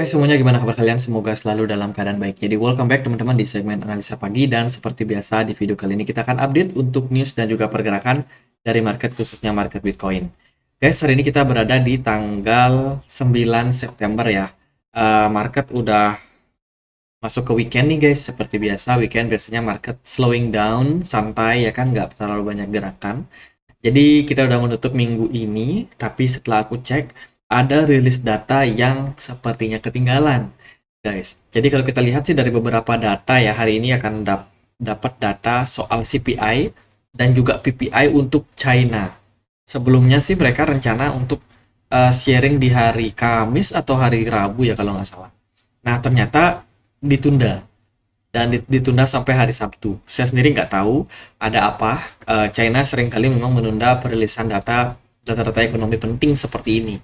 Hai semuanya, gimana kabar kalian? Semoga selalu dalam keadaan baik. Jadi welcome back teman-teman di segmen analisa pagi, dan seperti biasa di video kali ini kita akan update untuk news dan juga pergerakan dari market, khususnya market Bitcoin. Guys, hari ini kita berada di tanggal 9 September ya. Market udah masuk ke weekend nih guys. Seperti biasa weekend biasanya market slowing down, santai ya kan, nggak terlalu banyak gerakan. Jadi kita udah menutup minggu ini, tapi setelah aku cek, ada rilis data yang sepertinya ketinggalan, guys. Jadi kalau kita lihat sih dari beberapa data ya, hari ini akan dapat data soal CPI dan juga PPI untuk China. Sebelumnya sih mereka rencana untuk sharing di hari Kamis atau hari Rabu ya kalau nggak salah. Nah ternyata ditunda dan ditunda sampai hari Sabtu. Saya sendiri nggak tahu ada apa. China seringkali memang menunda perilisan data-data ekonomi penting seperti ini.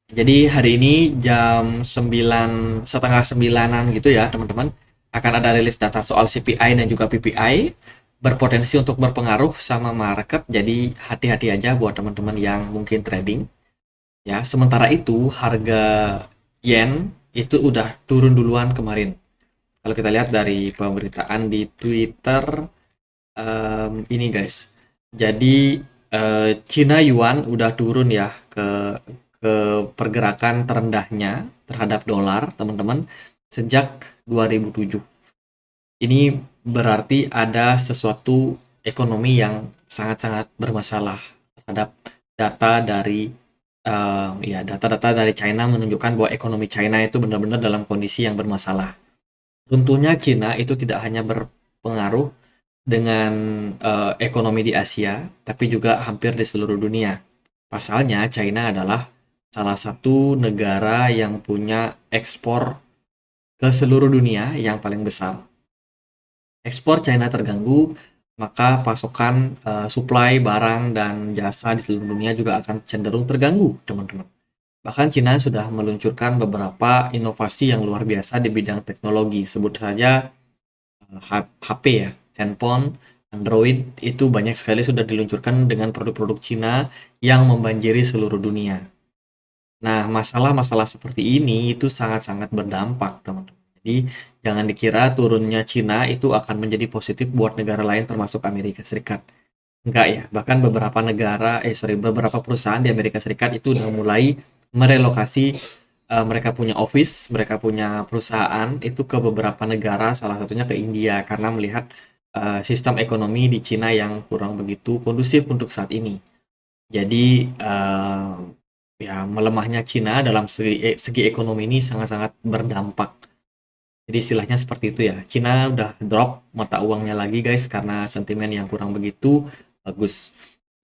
Jadi hari ini jam 9, setengah 9-an gitu ya teman-teman, akan ada rilis data soal CPI dan juga PPI, berpotensi untuk berpengaruh sama market. Jadi hati-hati aja buat teman-teman yang mungkin trading. Ya, sementara itu harga yen itu udah turun duluan kemarin. Kalau kita lihat dari pemberitaan di Twitter, ini guys. Jadi Cina Yuan udah turun ya ke pergerakan terendahnya terhadap dolar, teman-teman, sejak 2007. Ini berarti ada sesuatu ekonomi yang sangat-sangat bermasalah terhadap data dari ya data-data dari China menunjukkan bahwa ekonomi China itu benar-benar dalam kondisi yang bermasalah. Runtuhnya Cina itu tidak hanya berpengaruh dengan ekonomi di Asia, tapi juga hampir di seluruh dunia. Pasalnya, China adalah salah satu negara yang punya ekspor ke seluruh dunia yang paling besar. Ekspor China terganggu, maka pasokan supply barang dan jasa di seluruh dunia juga akan cenderung terganggu, teman-teman. Bahkan China sudah meluncurkan beberapa inovasi yang luar biasa di bidang teknologi. Sebut saja HP ya, handphone, Android, itu banyak sekali sudah diluncurkan dengan produk-produk Cina yang membanjiri seluruh dunia. Nah, masalah-masalah seperti ini itu sangat-sangat berdampak, teman-teman. Jadi, jangan dikira turunnya Cina itu akan menjadi positif buat negara lain termasuk Amerika Serikat. Enggak ya, bahkan beberapa perusahaan di Amerika Serikat itu udah mulai merelokasi, mereka punya office, mereka punya perusahaan itu ke beberapa negara, salah satunya ke India, karena melihat sistem ekonomi di Cina yang kurang begitu kondusif untuk saat ini. Jadi ya melemahnya Cina dalam segi ekonomi ini sangat-sangat berdampak. Jadi istilahnya seperti itu ya. Cina udah drop mata uangnya lagi guys karena sentimen yang kurang begitu bagus.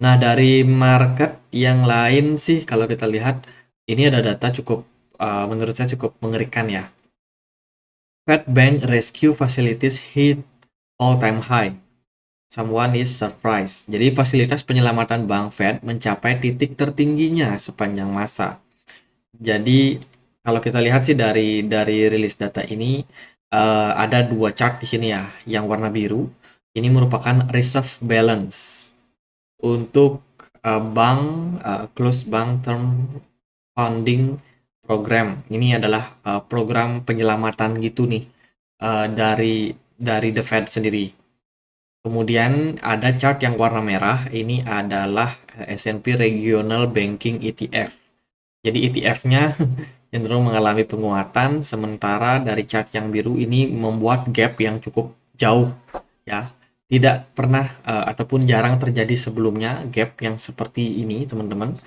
Nah, dari market yang lain sih kalau kita lihat ini ada data cukup menurut saya cukup mengerikan ya. Fed Bank Rescue Facilities hit all-time high. Someone is surprised. Jadi fasilitas penyelamatan Bank Fed mencapai titik tertingginya sepanjang masa. Jadi kalau kita lihat sih dari rilis data ini ada dua chart di sini ya. Yang warna biru ini merupakan reserve balance untuk bank closed bank term funding program. Ini adalah program penyelamatan gitu nih dari The Fed sendiri. Kemudian ada chart yang warna merah, ini adalah S&P Regional Banking ETF. Jadi ETF-nya cenderung mengalami penguatan, sementara dari chart yang biru ini membuat gap yang cukup jauh ya. Tidak pernah ataupun jarang terjadi sebelumnya gap yang seperti ini, teman-teman.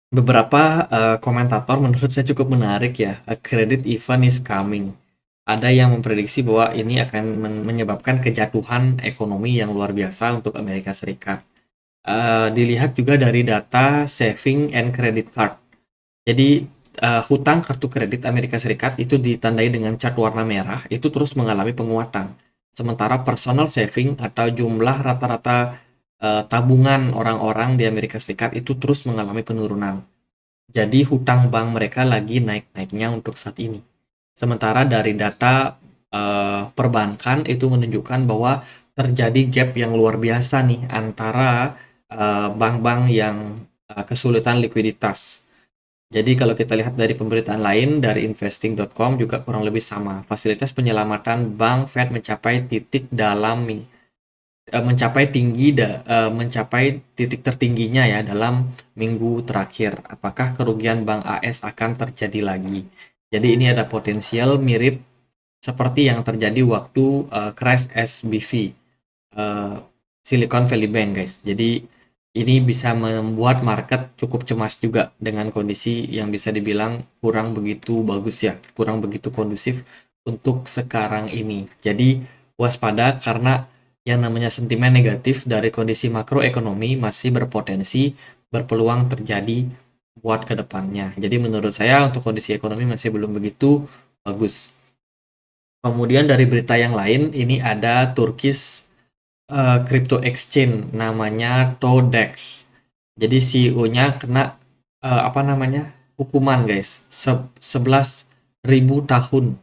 Beberapa komentator menurut saya cukup menarik ya. A credit event is coming. Ada yang memprediksi bahwa ini akan menyebabkan kejatuhan ekonomi yang luar biasa untuk Amerika Serikat. Dilihat juga dari data saving and credit card. Jadi hutang kartu kredit Amerika Serikat itu ditandai dengan cat warna merah, itu terus mengalami penguatan. Sementara personal saving atau jumlah rata-rata tabungan orang-orang di Amerika Serikat itu terus mengalami penurunan. Jadi hutang bank mereka lagi naik-naiknya untuk saat ini. Sementara dari data perbankan itu menunjukkan bahwa terjadi gap yang luar biasa nih antara bank-bank yang kesulitan likuiditas. Jadi kalau kita lihat dari pemberitaan lain dari investing.com juga kurang lebih sama. Fasilitas penyelamatan bank Fed mencapai titik mencapai titik tertingginya ya dalam minggu terakhir. Apakah kerugian bank AS akan terjadi lagi? Jadi ini ada potensial mirip seperti yang terjadi waktu crash SBV, Silicon Valley Bank, guys. Jadi ini bisa membuat market cukup cemas juga dengan kondisi yang bisa dibilang kurang begitu bagus ya, kurang begitu kondusif untuk sekarang ini. Jadi waspada karena yang namanya sentimen negatif dari kondisi makroekonomi masih berpotensi berpeluang terjadi buat ke depannya. Jadi menurut saya untuk kondisi ekonomi masih belum begitu bagus. Kemudian dari berita yang lain, ini ada Turkish crypto exchange namanya Todex. Jadi CEO-nya kena apa namanya? Hukuman, guys. 11.000 tahun.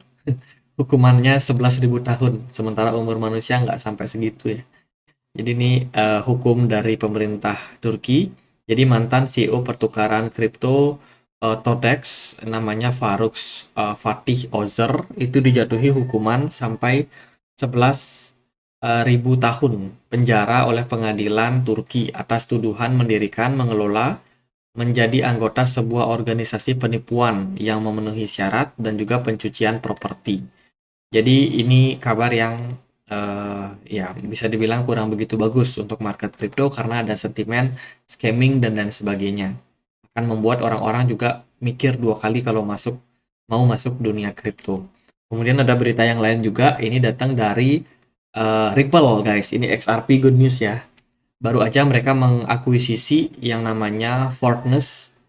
Hukumannya 11.000 tahun. Sementara umur manusia nggak sampai segitu ya. Jadi ini hukum dari pemerintah Turki. Jadi mantan CEO pertukaran kripto Todex namanya Fatih Ozer itu dijatuhi hukuman sampai 11.000 tahun penjara oleh pengadilan Turki atas tuduhan mendirikan, mengelola, menjadi anggota sebuah organisasi penipuan yang memenuhi syarat dan juga pencucian properti. Jadi ini kabar yang ya bisa dibilang kurang begitu bagus untuk market crypto karena ada sentimen scamming dan lain sebagainya. Akan membuat orang-orang juga mikir dua kali kalau mau masuk dunia crypto. Kemudian ada berita yang lain juga, ini datang dari Ripple, guys. Ini XRP good news ya. Baru aja mereka mengakuisisi yang namanya Fortress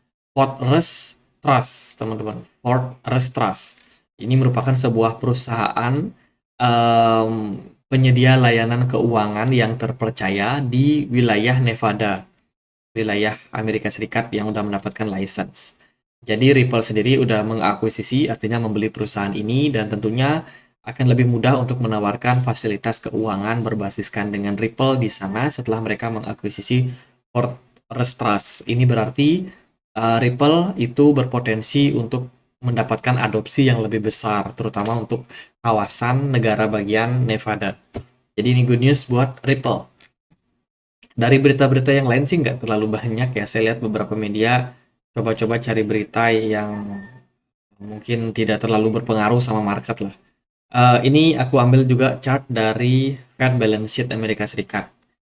Trust, teman-teman. Fortress Trust. Ini merupakan sebuah perusahaan em, penyedia layanan keuangan yang terpercaya di wilayah Nevada, wilayah Amerika Serikat yang udah mendapatkan license. Jadi Ripple sendiri udah mengakuisisi, artinya membeli perusahaan ini dan tentunya akan lebih mudah untuk menawarkan fasilitas keuangan berbasiskan dengan Ripple di sana setelah mereka mengakuisisi Fortress Trust. Ini berarti Ripple itu berpotensi untuk mendapatkan adopsi yang lebih besar, terutama untuk kawasan negara bagian Nevada. Jadi ini good news buat Ripple. Dari berita-berita yang lain sih nggak terlalu banyak ya. Saya lihat beberapa media coba-coba cari berita yang mungkin tidak terlalu berpengaruh sama market lah. Ini aku ambil juga chart dari Fed Balance Sheet Amerika Serikat.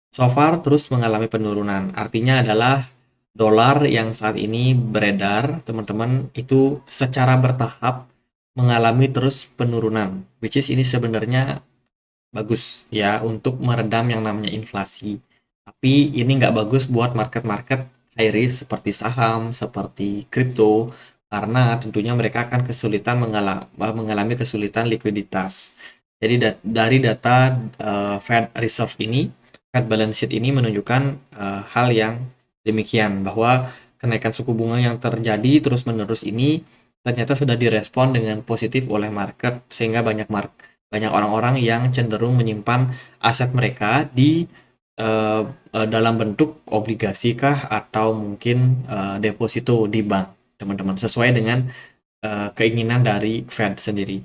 So far terus mengalami penurunan. Artinya adalah dolar yang saat ini beredar, teman-teman, itu secara bertahap mengalami terus penurunan. Which is ini sebenarnya bagus ya untuk meredam yang namanya inflasi. Tapi ini nggak bagus buat market-market high risk seperti saham, seperti kripto, karena tentunya mereka akan kesulitan mengalami kesulitan likuiditas. Jadi dari data Fed Reserve ini, Fed Balance Sheet ini menunjukkan hal yang demikian, bahwa kenaikan suku bunga yang terjadi terus-menerus ini ternyata sudah direspon dengan positif oleh market, sehingga banyak orang-orang yang cenderung menyimpan aset mereka di dalam bentuk obligasi kah atau mungkin deposito di bank, teman-teman, sesuai dengan keinginan dari Fed sendiri.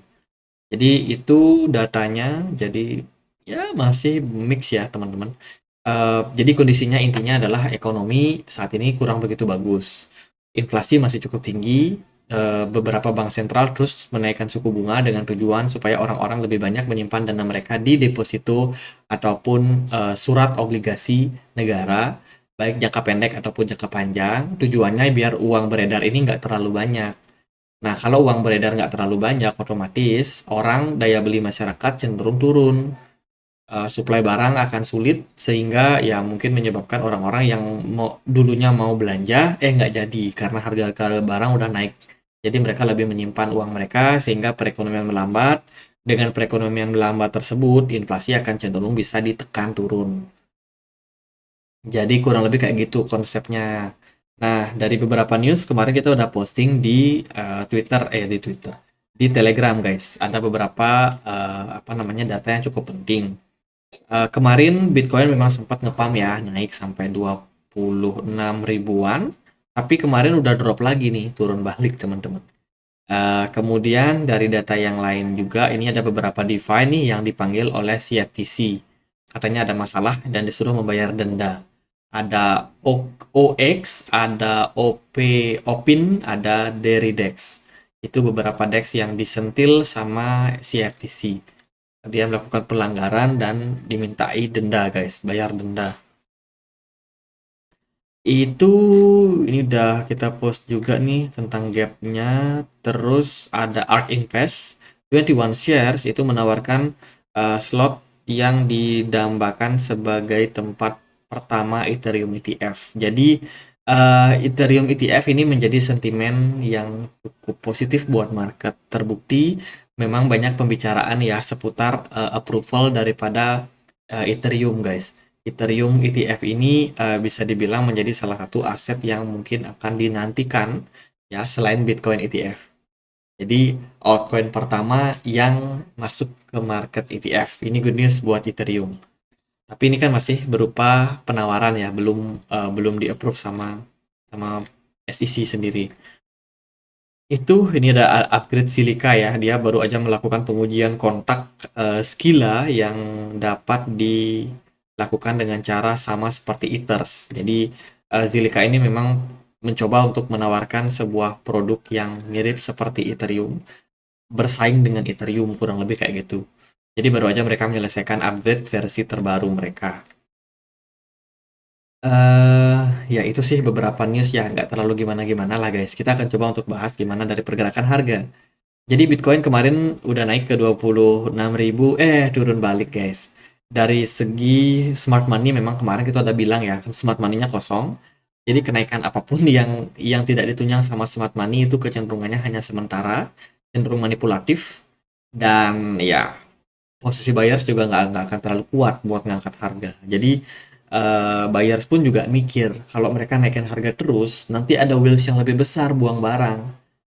Jadi itu datanya, jadi ya masih mix ya, teman-teman. Jadi kondisinya intinya adalah ekonomi saat ini kurang begitu bagus. Inflasi masih cukup tinggi, beberapa bank sentral terus menaikkan suku bunga dengan tujuan supaya orang-orang lebih banyak menyimpan dana mereka di deposito ataupun surat obligasi negara, baik jangka pendek ataupun jangka panjang. Tujuannya biar uang beredar ini nggak terlalu banyak. Nah, kalau uang beredar nggak terlalu banyak, otomatis orang daya beli masyarakat cenderung turun. Suplai barang akan sulit sehingga ya mungkin menyebabkan orang-orang yang dulunya mau belanja nggak jadi karena harga barang udah naik. Jadi mereka lebih menyimpan uang mereka sehingga perekonomian melambat. Dengan perekonomian melambat tersebut, inflasi akan cenderung bisa ditekan turun. Jadi kurang lebih kayak gitu konsepnya. Nah, dari beberapa news kemarin kita udah posting di Twitter, di Telegram, guys. Ada beberapa apa namanya data yang cukup penting. Kemarin Bitcoin memang sempat ngepam ya, naik sampai 26 ribuan. Tapi kemarin udah drop lagi nih, turun balik teman-teman. Kemudian dari data yang lain juga, ini ada beberapa DeFi nih yang dipanggil oleh CFTC. Katanya ada masalah dan disuruh membayar denda. Ada OX, ada OPIN, ada Deridex. Itu beberapa DEX yang disentil sama CFTC. Dia melakukan pelanggaran dan dimintai denda guys, bayar denda. Itu ini udah kita post juga nih tentang gapnya. Terus ada ARK Invest 21 shares itu menawarkan slot yang didambakan sebagai tempat pertama Ethereum ETF. Jadi Ethereum ETF ini menjadi sentimen yang cukup positif buat market. Terbukti memang banyak pembicaraan ya seputar approval daripada Ethereum guys. Ethereum ETF ini bisa dibilang menjadi salah satu aset yang mungkin akan dinantikan ya selain Bitcoin ETF. Jadi altcoin pertama yang masuk ke market ETF. Ini good news buat Ethereum. Tapi ini kan masih berupa penawaran ya, belum di-approve sama SEC sendiri. Itu ini ada upgrade Silika ya. Dia baru aja melakukan pengujian kontak Skila yang dapat dilakukan dengan cara sama seperti Ethers. Jadi Zilliqa ini memang mencoba untuk menawarkan sebuah produk yang mirip seperti Ethereum, bersaing dengan Ethereum kurang lebih kayak gitu. Jadi baru aja mereka menyelesaikan upgrade versi terbaru mereka. Ya itu sih beberapa news ya, nggak terlalu gimana-gimana lah guys. Kita akan coba untuk bahas gimana dari pergerakan harga. Jadi Bitcoin kemarin udah naik ke 26.000, turun balik guys. Dari segi smart money memang kemarin kita udah bilang ya, kan smart money-nya kosong. Jadi kenaikan apapun yang tidak ditunjang sama smart money itu kecenderungannya hanya sementara, cenderung manipulatif, dan ya posisi buyers juga nggak akan terlalu kuat buat ngangkat harga. Jadi buyers pun juga mikir kalau mereka naikin harga terus, nanti ada wheels yang lebih besar buang barang,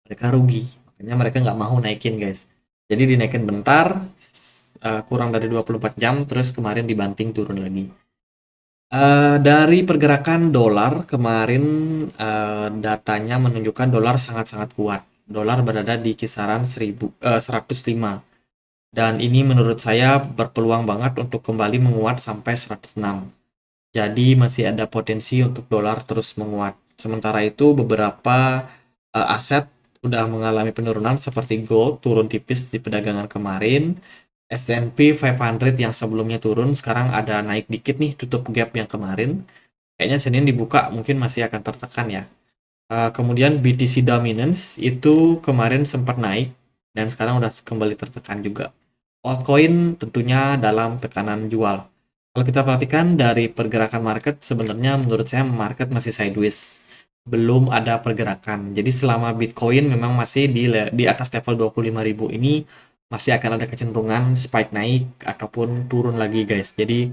mereka rugi. Makanya mereka nggak mau naikin guys. Jadi dinaikin bentar, kurang dari 24 jam, terus kemarin dibanting turun lagi. Dari pergerakan dolar kemarin datanya menunjukkan dolar sangat-sangat kuat. Dolar berada di kisaran 105. Dan ini menurut saya berpeluang banget untuk kembali menguat sampai 106. Jadi masih ada potensi untuk dolar terus menguat. Sementara itu beberapa aset udah mengalami penurunan seperti gold turun tipis di perdagangan kemarin. S&P 500 yang sebelumnya turun sekarang ada naik dikit nih, tutup gap yang kemarin. Kayaknya Senin dibuka mungkin masih akan tertekan ya. Kemudian BTC Dominance itu kemarin sempat naik dan sekarang udah kembali tertekan juga. Altcoin tentunya dalam tekanan jual. Kalau kita perhatikan dari pergerakan market, sebenarnya menurut saya market masih sideways. Belum ada pergerakan. Jadi selama Bitcoin memang masih di atas level 25.000 ini, masih akan ada kecenderungan spike naik ataupun turun lagi guys. Jadi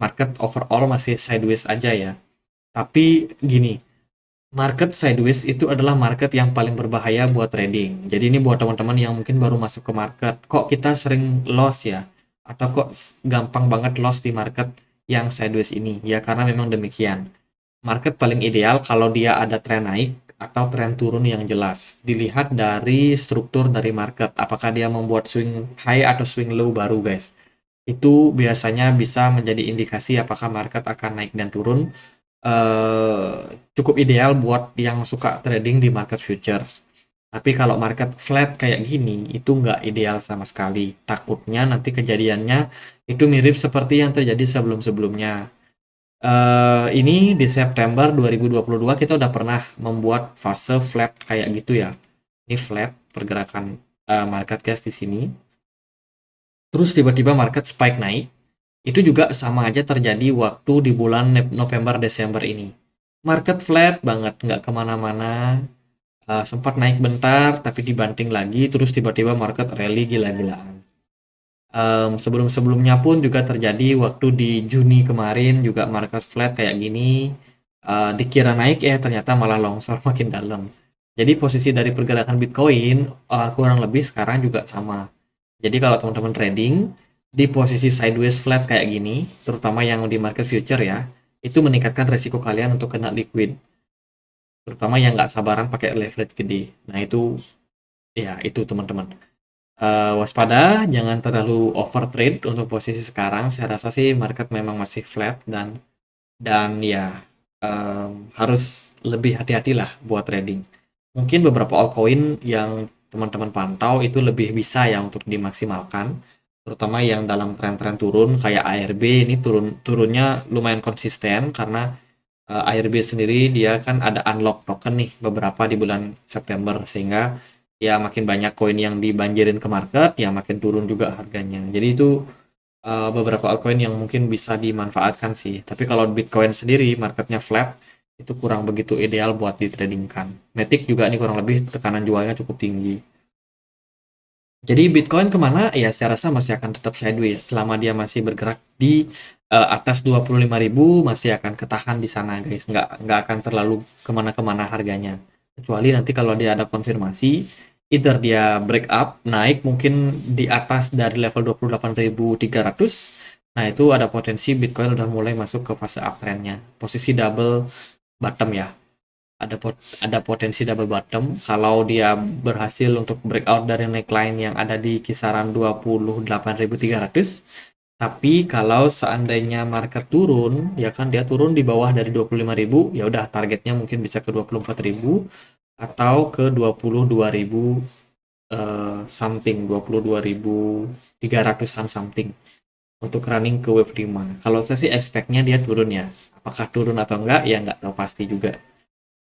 market overall masih sideways aja ya. Tapi gini, market sideways itu adalah market yang paling berbahaya buat trading. Jadi ini buat teman-teman yang mungkin baru masuk ke market, kok kita sering loss ya? Atau kok gampang banget loss di market yang sideways ini? Ya karena memang demikian. Market paling ideal kalau dia ada tren naik atau tren turun yang jelas. Dilihat dari struktur dari market, apakah dia membuat swing high atau swing low baru guys. Itu biasanya bisa menjadi indikasi apakah market akan naik dan turun. Cukup ideal buat yang suka trading di market futures. Tapi kalau market flat kayak gini, itu nggak ideal sama sekali. Takutnya nanti kejadiannya itu mirip seperti yang terjadi sebelum-sebelumnya. Ini di September 2022 kita udah pernah membuat fase flat kayak gitu ya. Ini flat pergerakan market guys di sini. Terus tiba-tiba market spike naik. Itu juga sama aja terjadi waktu di bulan November-Desember ini. Market flat banget, nggak kemana-mana. Sempat naik bentar, tapi dibanting lagi, terus tiba-tiba market rally gila-gilaan. Sebelum-sebelumnya pun juga terjadi waktu di Juni kemarin, juga market flat kayak gini. Dikira naik, ternyata malah longsor makin dalam. Jadi posisi dari pergerakan Bitcoin kurang lebih sekarang juga sama. Jadi kalau teman-teman trading, di posisi sideways flat kayak gini, terutama yang di market future ya, itu meningkatkan resiko kalian untuk kena liquid. terutama yang nggak sabaran pakai leverage gede. Nah itu ya itu teman-teman. Waspada, jangan terlalu over trade untuk posisi sekarang. Saya rasa sih market memang masih flat dan ya harus lebih hati-hati lah buat trading. Mungkin beberapa altcoin yang teman-teman pantau itu lebih bisa ya untuk dimaksimalkan, terutama yang dalam tren-tren turun kayak ARB ini turunnya lumayan konsisten karena ARB sendiri dia kan ada unlock token nih beberapa di bulan September, sehingga ya makin banyak koin yang dibanjirin ke market ya makin turun juga harganya. Jadi itu beberapa altcoin yang mungkin bisa dimanfaatkan sih. Tapi kalau Bitcoin sendiri marketnya flat, itu kurang begitu ideal buat ditradingkan. Matic juga ini kurang lebih tekanan jualnya cukup tinggi. Jadi Bitcoin kemana? Ya saya rasa masih akan tetap sideways. Selama dia masih bergerak di atas 25.000 masih akan ketahan di sana guys. Nggak akan terlalu kemana-kemana harganya. Kecuali nanti kalau dia ada konfirmasi, either dia break up, naik mungkin di atas dari level 28.300. Nah itu ada potensi Bitcoin udah mulai masuk ke fase uptrendnya. Posisi double bottom ya, ada potensi double bottom kalau dia berhasil untuk breakout dari neckline yang ada di kisaran 28.300. Tapi kalau seandainya market turun, ya kan dia turun di bawah dari 25.000, ya udah targetnya mungkin bisa ke 24.000 atau ke 22.000 something, 22.300-an something untuk running ke wave 5. Kalau saya sih expect-nya dia turun ya. Apakah turun atau enggak ya nggak tahu pasti juga.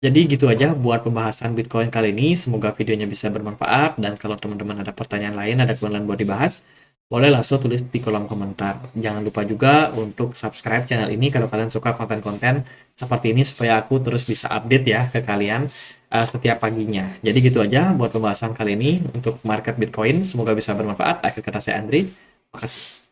Jadi gitu aja buat pembahasan Bitcoin kali ini. Semoga videonya bisa bermanfaat. Dan kalau teman-teman ada pertanyaan lain, ada kebenaran buat dibahas, boleh langsung tulis di kolom komentar. Jangan lupa juga untuk subscribe channel ini kalau kalian suka konten-konten seperti ini supaya aku terus bisa update ya ke kalian setiap paginya. Jadi gitu aja buat pembahasan kali ini untuk market Bitcoin. Semoga bisa bermanfaat. Akhir kata saya Andri. Makasih.